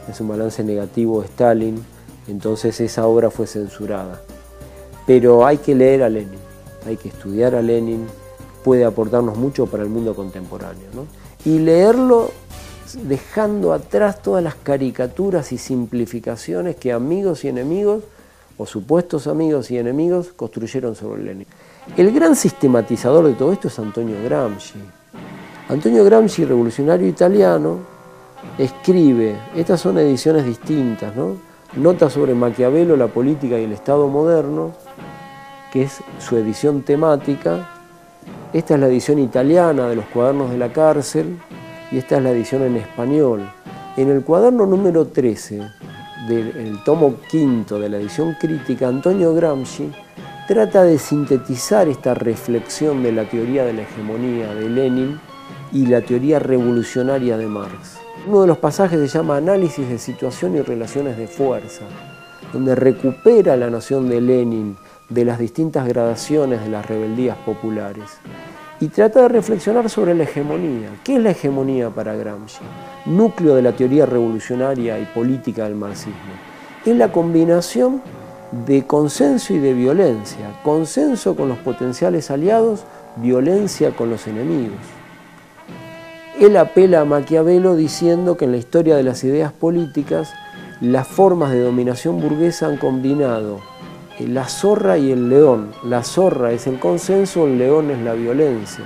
hace un balance negativo de Stalin, entonces esa obra fue censurada. Pero hay que leer a Lenin, hay que estudiar a Lenin, puede aportarnos mucho para el mundo contemporáneo, ¿no? Y leerlo dejando atrás todas las caricaturas y simplificaciones que amigos y enemigos, o supuestos amigos y enemigos, construyeron sobre Lenin. El gran sistematizador de todo esto es Antonio Gramsci. Antonio Gramsci, revolucionario italiano, escribe, estas son ediciones distintas, ¿no? Notas sobre Maquiavelo, la política y el Estado moderno, que es su edición temática. Esta es la edición italiana de los cuadernos de la cárcel y esta es la edición en español. En el cuaderno número 13 del tomo 5 de la edición crítica, Antonio Gramsci trata de sintetizar esta reflexión de la teoría de la hegemonía de Lenin y la teoría revolucionaria de Marx. Uno de los pasajes se llama Análisis de situación y relaciones de fuerza, donde recupera la noción de Lenin de las distintas gradaciones de las rebeldías populares y trata de reflexionar sobre la hegemonía. ¿Qué es la hegemonía para Gramsci? Núcleo de la teoría revolucionaria y política del marxismo. Es la combinación de consenso y de violencia. Consenso con los potenciales aliados, violencia con los enemigos. Él apela a Maquiavelo diciendo que en la historia de las ideas políticas las formas de dominación burguesa han combinado la zorra y el león. La zorra es el consenso, el león es la violencia.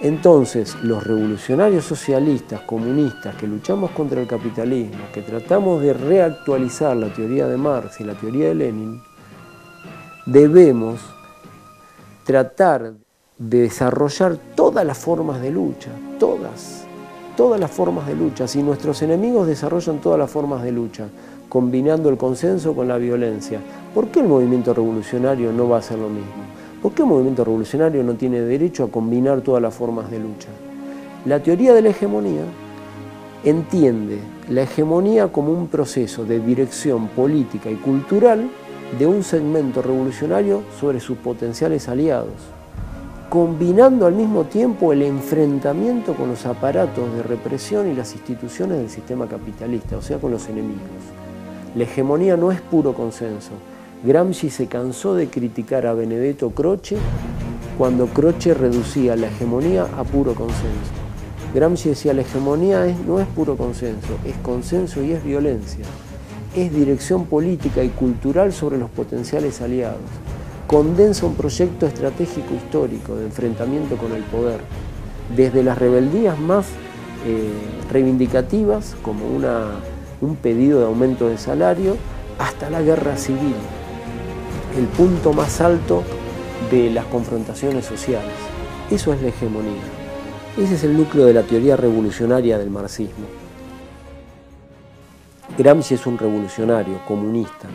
Entonces, los revolucionarios socialistas, comunistas, que luchamos contra el capitalismo, que tratamos de reactualizar la teoría de Marx y la teoría de Lenin, debemos tratar de desarrollar todas las formas de lucha, todas las formas de lucha. Si nuestros enemigos desarrollan todas las formas de lucha, combinando el consenso con la violencia, ¿por qué el movimiento revolucionario no va a hacer lo mismo? ¿Por qué el movimiento revolucionario no tiene derecho a combinar todas las formas de lucha? La teoría de la hegemonía entiende la hegemonía como un proceso de dirección política y cultural de un segmento revolucionario sobre sus potenciales aliados, combinando al mismo tiempo el enfrentamiento con los aparatos de represión y las instituciones del sistema capitalista, o sea, con los enemigos. La hegemonía no es puro consenso. Gramsci se cansó de criticar a Benedetto Croce cuando Croce reducía la hegemonía a puro consenso. Gramsci decía, la hegemonía no es puro consenso, es consenso y es violencia. Es dirección política y cultural sobre los potenciales aliados. Condensa un proyecto estratégico histórico de enfrentamiento con el poder, desde las rebeldías más reivindicativas, como un pedido de aumento de salario, hasta la guerra civil, el punto más alto de las confrontaciones sociales. Eso es la hegemonía. Ese es el núcleo de la teoría revolucionaria del marxismo. Gramsci es un revolucionario comunista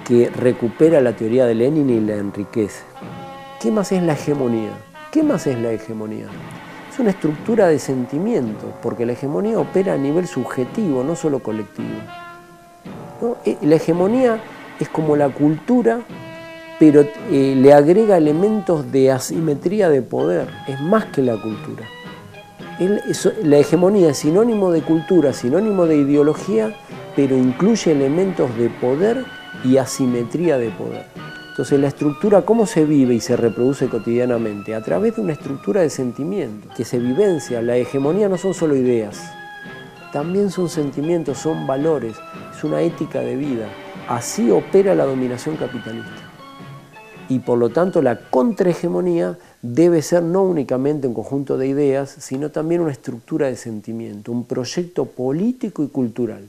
que recupera la teoría de Lenin y la enriquece. ¿Qué más es la hegemonía? ¿Qué más es la hegemonía? Es una estructura de sentimiento, porque la hegemonía opera a nivel subjetivo, no solo colectivo. ¿No? La hegemonía es como la cultura, pero le agrega elementos de asimetría de poder, es más que la cultura. La hegemonía es sinónimo de cultura, sinónimo de ideología, pero incluye elementos de poder y asimetría de poder. Entonces la estructura, ¿cómo se vive y se reproduce cotidianamente? A través de una estructura de sentimientos, que se vivencia. La hegemonía no son solo ideas, también son sentimientos, son valores, es una ética de vida. Así opera la dominación capitalista. Y por lo tanto la contrahegemonía debe ser no únicamente un conjunto de ideas, sino también una estructura de sentimiento, un proyecto político y cultural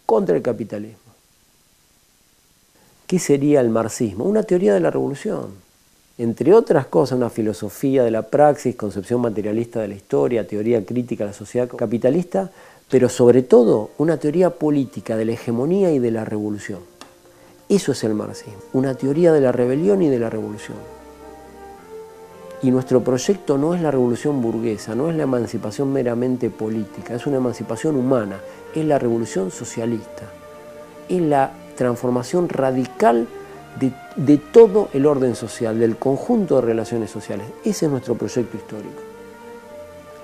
contra el capitalismo. ¿Qué sería el marxismo? Una teoría de la revolución. Entre otras cosas, una filosofía de la praxis, concepción materialista de la historia, teoría crítica de la sociedad capitalista, pero sobre todo una teoría política de la hegemonía y de la revolución. Eso es el marxismo, una teoría de la rebelión y de la revolución. Y nuestro proyecto no es la revolución burguesa, no es la emancipación meramente política, es una emancipación humana, es la revolución socialista, es la transformación radical de todo el orden social, del conjunto de relaciones sociales. Ese es nuestro proyecto histórico,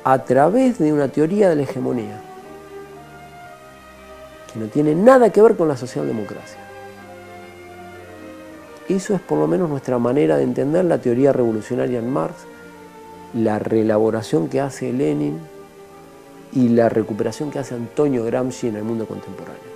a través de una teoría de la hegemonía, que no tiene nada que ver con la socialdemocracia. Eso es por lo menos nuestra manera de entender la teoría revolucionaria en Marx, la reelaboración que hace Lenin y la recuperación que hace Antonio Gramsci en el mundo contemporáneo.